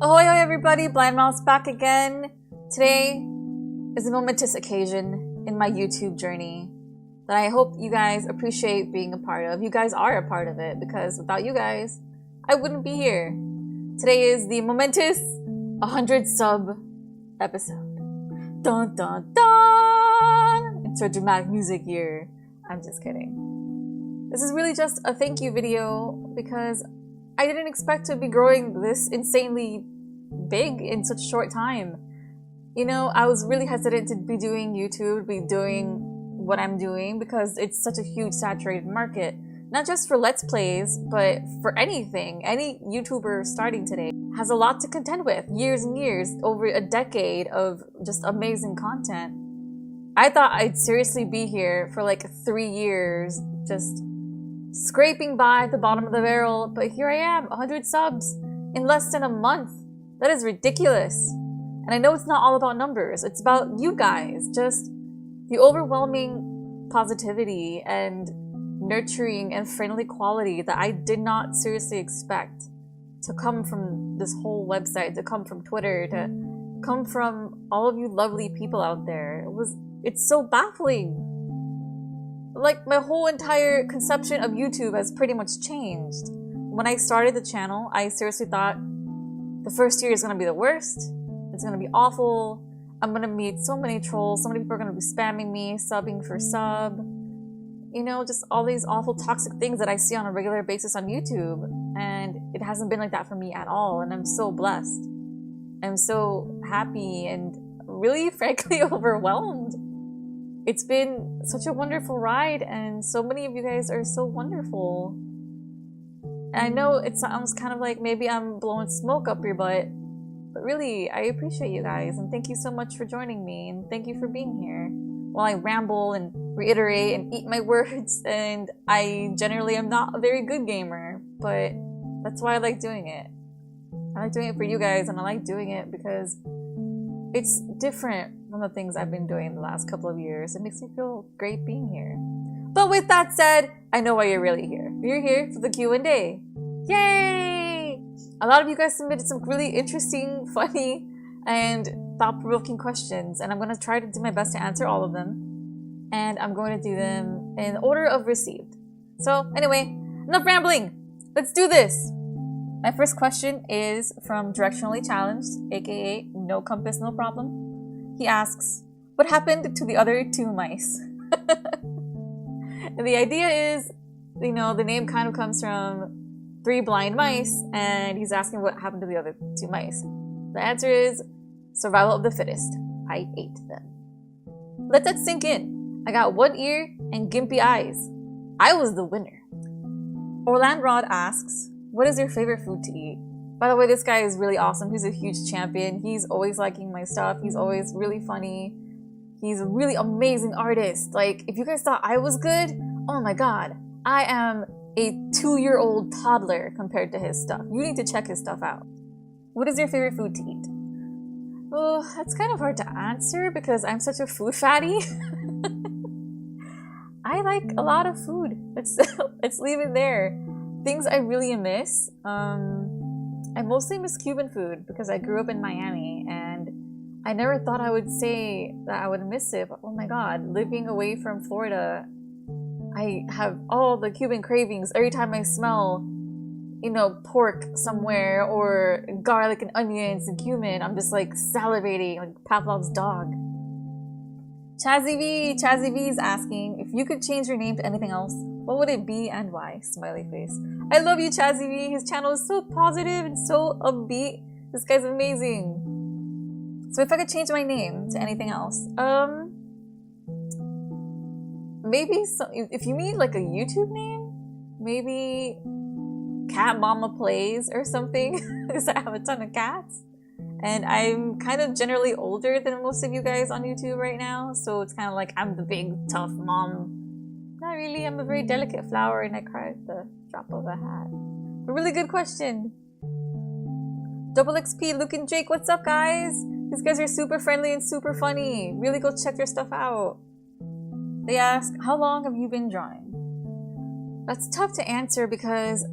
Ahoy-hoy everybody, blindmouse back again. Today is a momentous occasion in my YouTube journey that I hope you guys appreciate being a part of. You guys are a part of it because without you guys, I wouldn't be here. Today is the momentous 100 sub episode. Dun dun dun! Insert dramatic music here. I'm just kidding. This is really just a thank you video because I didn't expect to be growing this insanely big in such a short time. You know, I was really hesitant to be doing YouTube, be doing what I'm doing because it's such a huge saturated market. Not just for Let's Plays, but for anything. Any YouTuber starting today has a lot to contend with. Years and years, over a decade of just amazing content. I thought I'd seriously be here for like 3 years, just scraping by the bottom of the barrel, but here I am, 100 subs in less than a month. That is ridiculous. And I know it's not all about numbers, it's about you guys, just the overwhelming positivity and nurturing and friendly quality that I did not seriously expect to come from this whole website, to come from Twitter, to come from all of you lovely people out there. It's so baffling. Like, my whole entire conception of YouTube has pretty much changed. When I started the channel, I seriously thought the first year is going to be the worst. It's going to be awful. I'm going to meet so many trolls. So many people are going to be spamming me, subbing for sub. You know, just all these awful toxic things that I see on a regular basis on YouTube. And it hasn't been like that for me at all. And I'm so blessed. I'm so happy and really, frankly, overwhelmed. It's been such a wonderful ride, and so many of you guys are so wonderful. And I know it sounds kind of like maybe I'm blowing smoke up your butt, but really, I appreciate you guys, and thank you so much for joining me, and thank you for being here. While I ramble and reiterate and eat my words, and I generally am not a very good gamer, but that's why I like doing it. I like doing it for you guys, and I like doing it because it's different from the things I've been doing the last couple of years. It makes me feel great being here. But with that said, I know why you're really here. You're here for the Q&A. Yay! A lot of you guys submitted some really interesting, funny, and thought-provoking questions, and I'm going to try to do my best to answer all of them. And I'm going to do them in order of received. So anyway, enough rambling! Let's do this! My first question is from Directionally Challenged, aka No Compass, No Problem. He asks, what happened to the other 2 mice? And the idea is, you know, the name kind of comes from 3 blind mice, and he's asking what happened to the other 2 mice. The answer is survival of the fittest. I ate them. Let that sink in. I got 1 ear and gimpy eyes. I was the winner. Orlandrod asks, what is your favorite food to eat? By the way, this guy is really awesome. He's a huge champion. He's always liking my stuff. He's always really funny. He's a really amazing artist. Like, if you guys thought I was good, oh my god. I am a 2-year-old toddler compared to his stuff. You need to check his stuff out. What is your favorite food to eat? Well, that's kind of hard to answer because I'm such a food fatty. I like a lot of food. Let's leave it there. Things I really miss. I mostly miss Cuban food because I grew up in Miami and I never thought I would say that I would miss it, but oh my god, living away from Florida, I have all the Cuban cravings. Every time I smell, you know, pork somewhere or garlic and onions and cumin, I'm just like salivating like Pavlov's dog. Chazzy V is asking, if you could change your name to anything else, what would it be and why? Smiley face. I love you, Chazzy V. His channel is so positive and so upbeat. This guy's amazing. So if I could change my name to anything else, maybe if you mean like a YouTube name, maybe Cat Mama Plays or something, because I have a ton of cats. And I'm kind of generally older than most of you guys on YouTube right now, so it's kind of like I'm the big, tough mom. Not really, I'm a very delicate flower and I cry at the drop of a hat. A really good question. Double XP, Luke and Jake, what's up guys? These guys are super friendly and super funny. Really go check their stuff out. They ask, how long have you been drawing? That's tough to answer because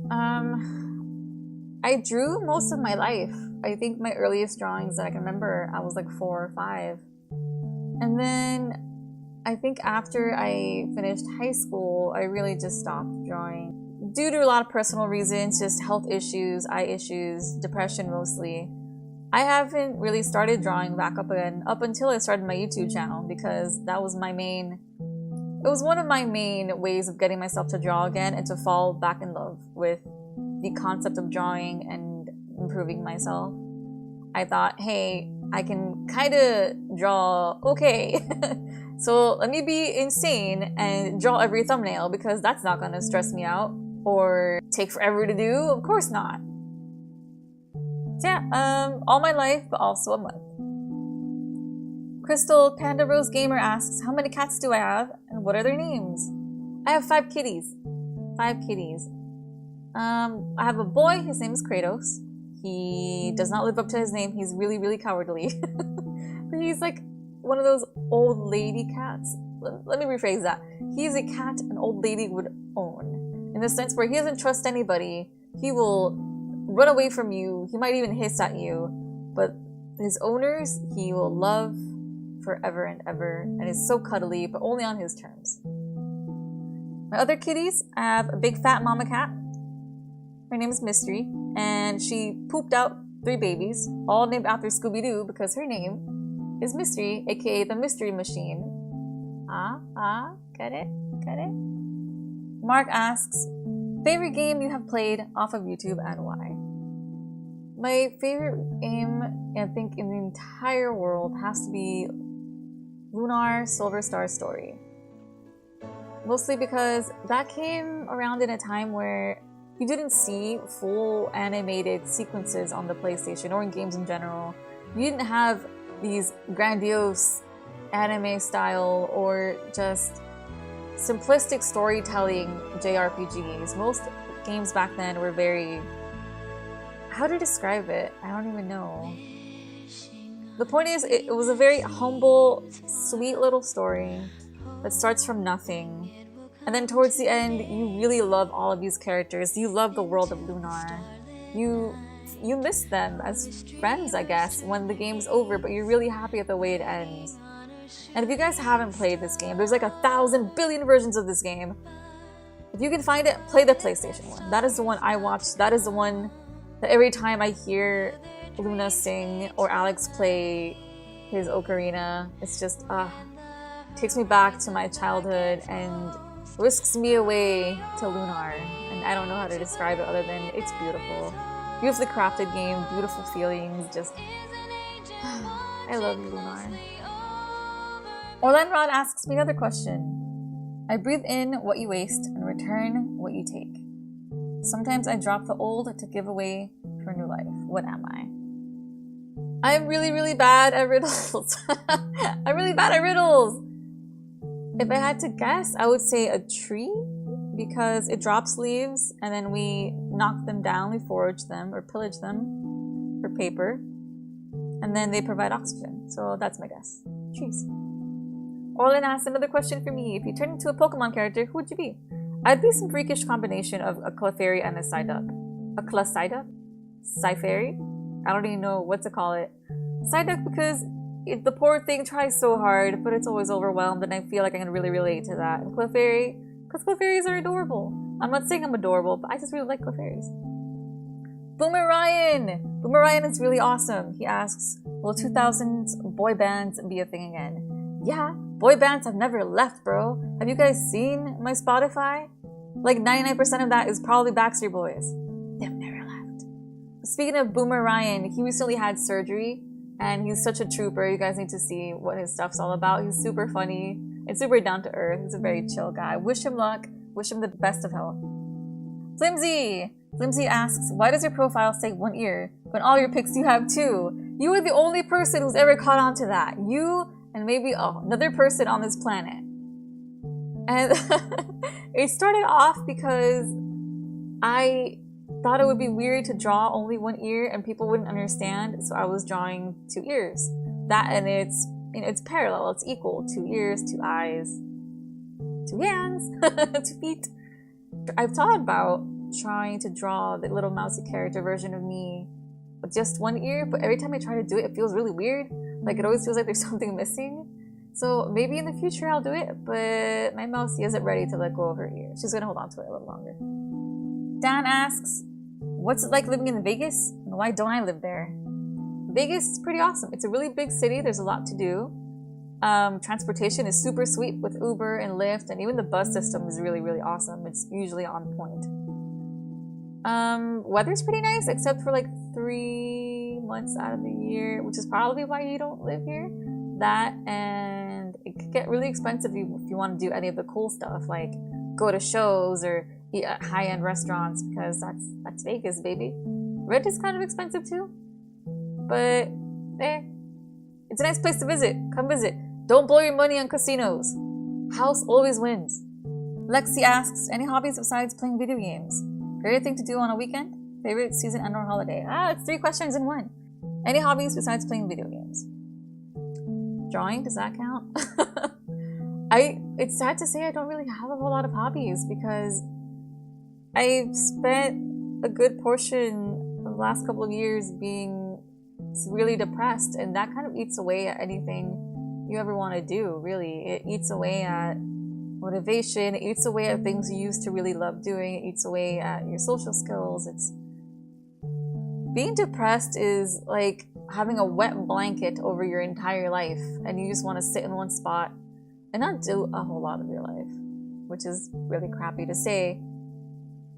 I drew most of my life. I think my earliest drawings that I can remember, I was like 4 or 5. And then I think after I finished high school, I really just stopped drawing. Due to a lot of personal reasons, just health issues, eye issues, depression mostly, I haven't really started drawing back up again up until I started my YouTube channel, because that was it was one of my main ways of getting myself to draw again and to fall back in love with the concept of drawing and improving myself. I thought, hey, I can kind of draw okay. So let me be insane and draw every thumbnail, because that's not going to stress me out or take forever to do. Of course not. So yeah, all my life, but also a month. Crystal Panda Rose Gamer asks, how many cats do I have and what are their names? I have 5 kitties. 5 kitties. I have a boy, his name is Kratos. He does not live up to his name. He's really, really cowardly. But he's like one of those old lady cats. Let me rephrase that. He's a cat an old lady would own. In the sense where he doesn't trust anybody. He will run away from you. He might even hiss at you. But his owners, he will love forever and ever. And is so cuddly, but only on his terms. My other kitties, I have a big fat mama cat. Her name is Mystery. And she pooped out 3 babies, all named after Scooby-Doo, because her name is Mystery, aka the Mystery Machine. Get it? Mark asks, favorite game you have played off of YouTube and why? My favorite game, I think, in the entire world has to be Lunar Silver Star Story. Mostly because that came around in a time where you didn't see full animated sequences on the PlayStation or in games in general. You didn't have these grandiose anime style or just simplistic storytelling JRPGs. Most games back then were very... how to describe it? I don't even know. The point is, it was a very humble, sweet little story that starts from nothing. And then towards the end, you really love all of these characters. You love the world of Lunar. You miss them as friends, I guess, when the game's over, but you're really happy at the way it ends. And if you guys haven't played this game, there's like 1,000 billion versions of this game. If you can find it, play the PlayStation one. That is the one I watched. That is the one that every time I hear Luna sing or Alex play his ocarina, it's just, takes me back to my childhood and whisks me away to Lunar. And I don't know how to describe it other than it's beautiful. Beautifully crafted game, beautiful feelings, just... I love you, Lunar. Orlan Rod asks me another question. I breathe in what you waste and return what you take. Sometimes I drop the old to give away for new life. What am I? I'm really, really bad at riddles. I'm really bad at riddles. If I had to guess, I would say a tree, because it drops leaves and then we knock them down, we forage them or pillage them for paper, and then they provide oxygen. So that's my guess. Trees. Orlin asked another question for me. If you turned into a Pokemon character, who would you be? I'd be some freakish combination of a Clefairy and a Psyduck. A Psyduck? Psyfairy? I don't even know what to call it. Psyduck because the poor thing tries so hard, but it's always overwhelmed, and I feel like I can really relate to that. And Clefairy, because Clefairies are adorable. I'm not saying I'm adorable, but I just really like Clefairies. Boomer Ryan! Boomer Ryan is really awesome. He asks, will 2000s boy bands be a thing again? Yeah, boy bands have never left, bro. Have you guys seen my Spotify? Like 99% of that is probably Backstreet Boys. They've never left. Speaking of Boomer Ryan, he recently had surgery, and he's such a trooper. You guys need to see what his stuff's all about. He's super funny and super down to earth. He's a very chill guy. Wish him luck. Wish him the best of health. Flimsy! Flimsy asks, why does your profile say 1 ear when all your pics you have 2? You are the only person who's ever caught on to that. You and maybe another person on this planet. And it started off because I thought it would be weird to draw only 1 ear and people wouldn't understand, so I was drawing 2 ears. That, and it's parallel, it's equal. 2 ears, 2 eyes, 2 hands, 2 feet. I've thought about trying to draw the little mousy character version of me with just one ear, but every time I try to do it, it feels really weird. Like, it always feels like there's something missing. So maybe in the future I'll do it, but my mousey isn't ready to let go of her ear. She's gonna hold on to it a little longer. Dan asks, what's it like living in Vegas? And why don't I live there? Vegas is pretty awesome. It's a really big city. There's a lot to do. Transportation is super sweet with Uber and Lyft, and even the bus system is really, really awesome. It's usually on point. Weather's pretty nice, except for like 3 months out of the year, which is probably why you don't live here. That, and it could get really expensive if you want to do any of the cool stuff, like go to shows or eat at high-end restaurants, because that's Vegas, baby. Rent is kind of expensive too, but it's a nice place to visit. Come visit. Don't blow your money on casinos. House always wins. Lexi asks, any hobbies besides playing video games? Favorite thing to do on a weekend? Favorite season and or holiday? It's 3 questions in one. Any hobbies besides playing video games? Drawing, does that count? It's sad to say I don't really have a whole lot of hobbies because I've spent a good portion of the last couple of years being really depressed, and that kind of eats away at anything you ever want to do, really. It eats away at motivation, it eats away at things you used to really love doing, it eats away at your social skills. Being depressed is like having a wet blanket over your entire life, and you just want to sit in one spot and not do a whole lot of your life, which is really crappy to say.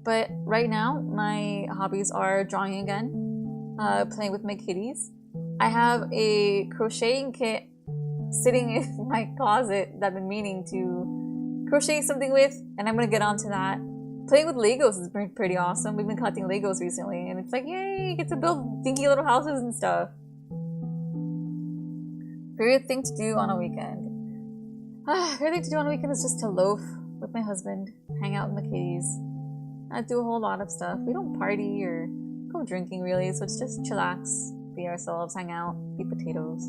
But right now, my hobbies are drawing again, playing with my kitties. I have a crocheting kit sitting in my closet that I've been meaning to crochet something with, and I'm gonna get onto that. Playing with Legos has been pretty awesome. We've been collecting Legos recently, and it's like, yay, you get to build dinky little houses and stuff. Favorite thing to do on a weekend? Favorite thing to do on a weekend is just to loaf with my husband, hang out with the kitties, not do a whole lot of stuff. We don't party or go drinking really, so it's just chillax, be ourselves, hang out, eat potatoes.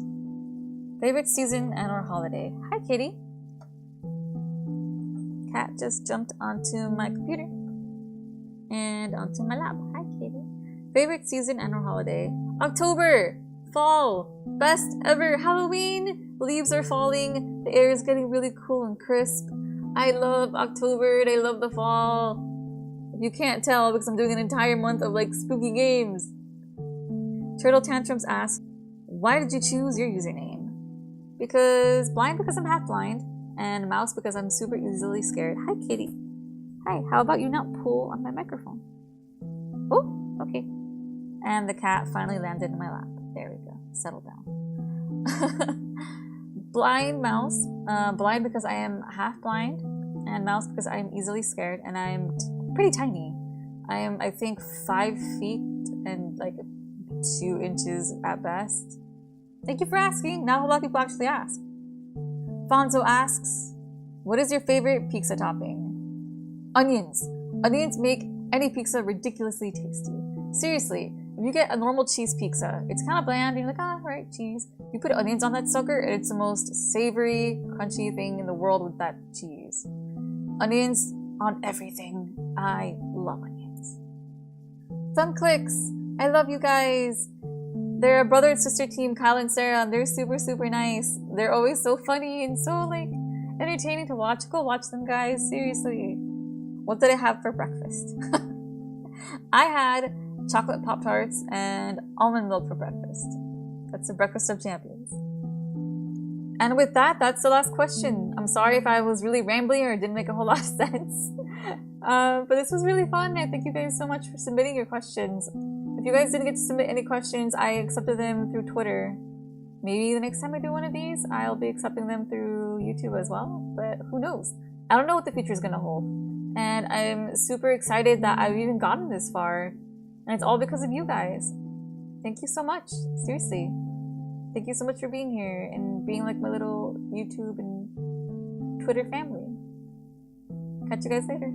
Favorite season and or holiday? Hi, kitty. Cat just jumped onto my computer and onto my lap. Hi, kitty. Favorite season and or holiday? October! Fall! Best ever! Halloween! Leaves are falling. The air is getting really cool and crisp. I love October and I love the fall. If you can't tell, because I'm doing an entire month of like spooky games. Turtle Tantrums asks, why did you choose your username? Because I'm half blind, and mouse because I'm super easily scared. Hi, kitty. Hi, how about you not pull on my microphone? Oh, okay. And the cat finally landed in my lap. There we go. Settle down. Blind mouse. Blind because I am half blind, and mouse because I am easily scared, and I'm pretty tiny. I am, I think, 5 feet and like 2 inches at best. Thank you for asking. Not a whole lot of people actually ask. Fonzo asks, what is your favorite pizza topping? Onions. Onions make any pizza ridiculously tasty. Seriously, if you get a normal cheese pizza, it's kind of bland, and you're like, right, cheese. You put onions on that sucker, and it's the most savory, crunchy thing in the world with that cheese. Onions on everything. I love onions. Fun Clicks. I love you guys. They're a brother and sister team, Kyle and Sarah, and they're super, super nice. They're always so funny and so, like, entertaining to watch. Go watch them, guys. Seriously. What did I have for breakfast? I had chocolate Pop-Tarts and almond milk for breakfast. That's the breakfast of champions. And with that, that's the last question. I'm sorry if I was really rambly or didn't make a whole lot of sense. But this was really fun. I thank you guys so much for submitting your questions. If you guys didn't get to submit any questions, I accepted them through Twitter. Maybe the next time I do one of these, I'll be accepting them through YouTube as well. But who knows? I don't know what the future is going to hold. And I'm super excited that I've even gotten this far. And it's all because of you guys. Thank you so much. Seriously. Thank you so much for being here and being like my little YouTube and Twitter family. Catch you guys later.